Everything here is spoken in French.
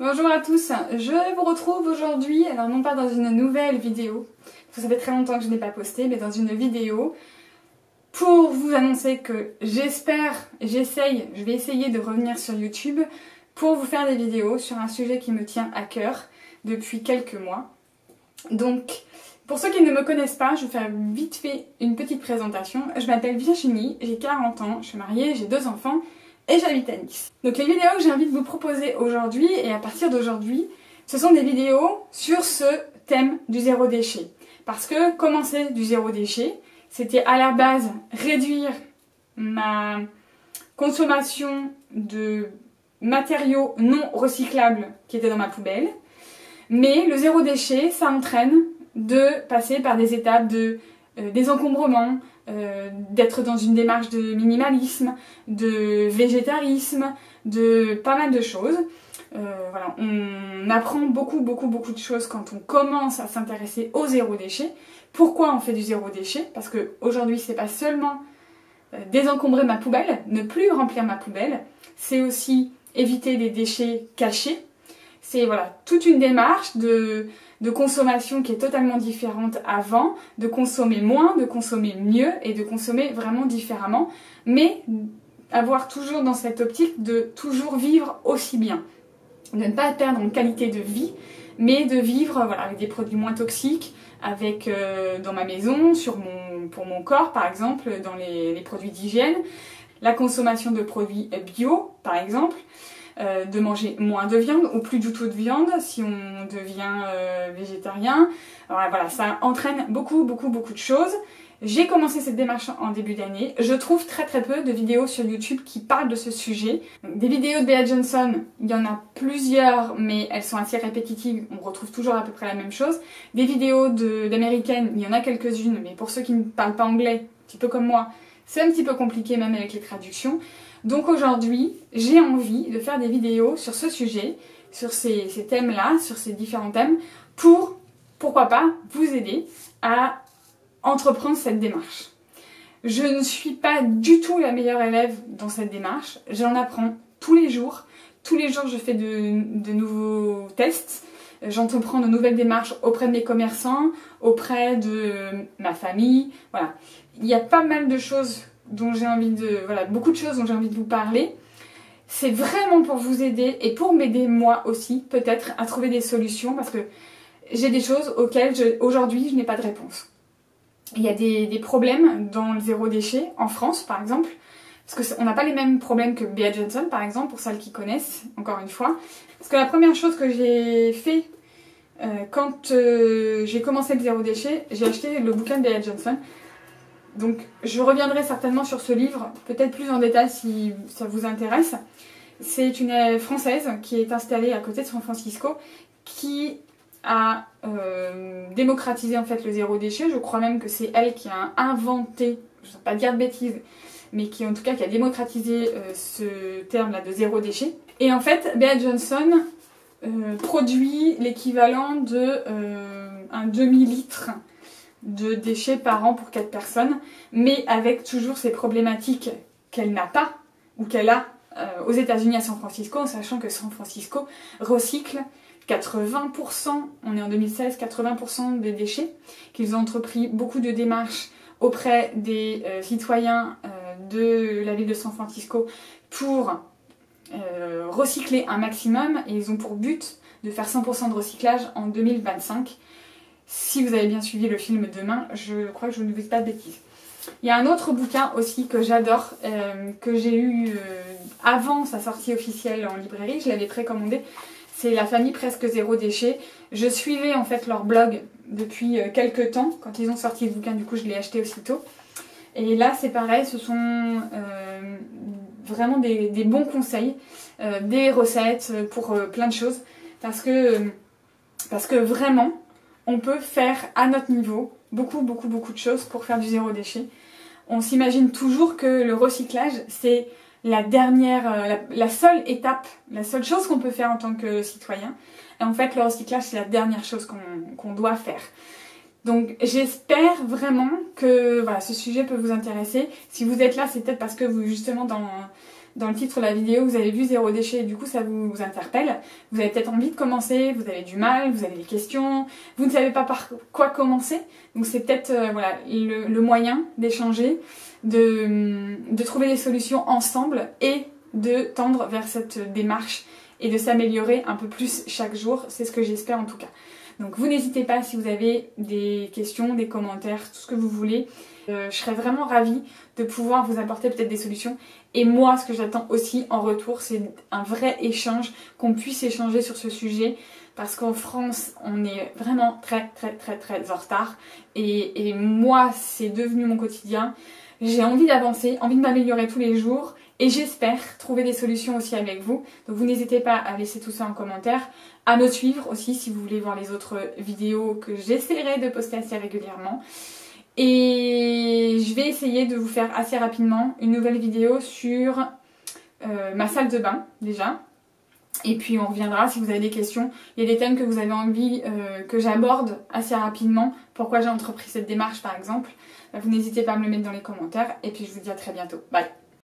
Bonjour à tous, je vous retrouve aujourd'hui, alors non pas dans une nouvelle vidéo, parce que ça fait très longtemps que je n'ai pas posté, mais dans une vidéo pour vous annoncer que je vais essayer de revenir sur YouTube pour vous faire des vidéos sur un sujet qui me tient à cœur depuis quelques mois. Donc, pour ceux qui ne me connaissent pas, je vais faire vite fait une petite présentation. Je m'appelle Virginie, j'ai 40 ans, je suis mariée, j'ai 2 enfants et j'habite à Nice. Donc les vidéos que j'ai envie de vous proposer aujourd'hui et à partir d'aujourd'hui, ce sont des vidéos sur ce thème du zéro déchet. Parce que commencer du zéro déchet, c'était à la base réduire ma consommation de matériaux non recyclables qui étaient dans ma poubelle. Mais le zéro déchet, ça entraîne de passer par des étapes de désencombrement, d'être dans une démarche de minimalisme, de végétarisme, de pas mal de choses. Voilà, on apprend beaucoup de choses quand on commence à s'intéresser au zéro déchet. Pourquoi on fait du zéro déchet? Parce que aujourd'hui, c'est pas seulement désencombrer ma poubelle, ne plus remplir ma poubelle, c'est aussi éviter les déchets cachés. C'est voilà, toute une démarche de consommation qui est totalement différente avant, de consommer moins, de consommer mieux et de consommer vraiment différemment, mais avoir toujours dans cette optique de toujours vivre aussi bien. De ne pas perdre en qualité de vie, mais de vivre voilà, avec des produits moins toxiques, avec dans ma maison, pour mon corps par exemple, dans les produits d'hygiène, la consommation de produits bio par exemple, de manger moins de viande ou plus du tout de viande si on devient végétarien. Alors, voilà, ça entraîne beaucoup de choses. J'ai commencé cette démarche en début d'année. Je trouve très peu de vidéos sur YouTube qui parlent de ce sujet. Des vidéos de Bea Johnson, il y en a plusieurs, mais elles sont assez répétitives. On retrouve toujours à peu près la même chose. Des vidéos d'américaines, il y en a quelques-unes, mais pour ceux qui ne parlent pas anglais, un petit peu comme moi, c'est un petit peu compliqué même avec les traductions. Donc aujourd'hui, j'ai envie de faire des vidéos sur ce sujet, sur ces thèmes-là, sur ces différents thèmes, pourquoi pas, vous aider à entreprendre cette démarche. Je ne suis pas du tout la meilleure élève dans cette démarche, j'en apprends tous les jours. Tous les jours, je fais de nouveaux tests, j'entreprends de nouvelles démarches auprès de mes commerçants, auprès de ma famille, voilà. Il y a pas mal de choses dont j'ai envie de... Voilà, beaucoup de choses dont j'ai envie de vous parler. C'est vraiment pour vous aider et pour m'aider moi aussi, peut-être, à trouver des solutions parce que j'ai des choses auxquelles aujourd'hui je n'ai pas de réponse. Il y a des problèmes dans le zéro déchet, en France par exemple, parce qu'on n'a pas les mêmes problèmes que Bea Johnson par exemple, pour celles qui connaissent, encore une fois. Parce que la première chose que j'ai fait quand j'ai commencé le zéro déchet, j'ai acheté le bouquin de Bea Johnson. Donc je reviendrai certainement sur ce livre, peut-être plus en détail si ça vous intéresse. C'est une Française qui est installée à côté de San Francisco, qui a démocratisé en fait le zéro déchet. Je crois même que c'est elle qui a inventé, je ne vais pas dire de bêtises, mais qui en tout cas qui a démocratisé ce terme-là de zéro déchet. Et en fait, Bea Johnson produit l'équivalent de un demi-litre de déchets par an pour 4 personnes, mais avec toujours ces problématiques qu'elle n'a pas, ou qu'elle a aux États-Unis à San Francisco, en sachant que San Francisco recycle 80%, on est en 2016, 80% des déchets, qu'ils ont entrepris beaucoup de démarches auprès des citoyens de la ville de San Francisco pour recycler un maximum, et ils ont pour but de faire 100% de recyclage en 2025. Si vous avez bien suivi le film Demain, je crois que je ne vous dis pas de bêtises. Il y a un autre bouquin aussi que j'adore, que j'ai eu avant sa sortie officielle en librairie, je l'avais précommandé. C'est La famille presque zéro déchet. Je suivais en fait leur blog depuis quelques temps. Quand ils ont sorti le bouquin, du coup je l'ai acheté aussitôt. Et là c'est pareil, ce sont vraiment des bons conseils, des recettes pour plein de choses. Parce que vraiment, on peut faire à notre niveau beaucoup de choses pour faire du zéro déchet. On s'imagine toujours que le recyclage, c'est la dernière, la seule étape, la seule chose qu'on peut faire en tant que citoyen. Et en fait, le recyclage, c'est la dernière chose qu'on doit faire. Donc j'espère vraiment que voilà, ce sujet peut vous intéresser. Si vous êtes là, c'est peut-être parce que vous, justement, dans le titre de la vidéo, vous avez vu zéro déchet et du coup ça vous interpelle. Vous avez peut-être envie de commencer, vous avez du mal, vous avez des questions, vous ne savez pas par quoi commencer. Donc c'est peut-être voilà, le moyen d'échanger, de trouver des solutions ensemble et de tendre vers cette démarche et de s'améliorer un peu plus chaque jour. C'est ce que j'espère en tout cas. Donc vous n'hésitez pas si vous avez des questions, des commentaires, tout ce que vous voulez. Je serais vraiment ravie de pouvoir vous apporter peut-être des solutions. Et moi, ce que j'attends aussi en retour, c'est un vrai échange, qu'on puisse échanger sur ce sujet. Parce qu'en France, on est vraiment très en retard. Et moi, c'est devenu mon quotidien. J'ai envie d'avancer, envie de m'améliorer tous les jours. Et j'espère trouver des solutions aussi avec vous. Donc vous n'hésitez pas à laisser tout ça en commentaire. À me suivre aussi si vous voulez voir les autres vidéos que j'essaierai de poster assez régulièrement. Et je vais essayer de vous faire assez rapidement une nouvelle vidéo sur ma salle de bain déjà. Et puis on reviendra si vous avez des questions. Il y a des thèmes que vous avez envie que j'aborde assez rapidement. Pourquoi j'ai entrepris cette démarche par exemple. Vous n'hésitez pas à me le mettre dans les commentaires. Et puis je vous dis à très bientôt. Bye!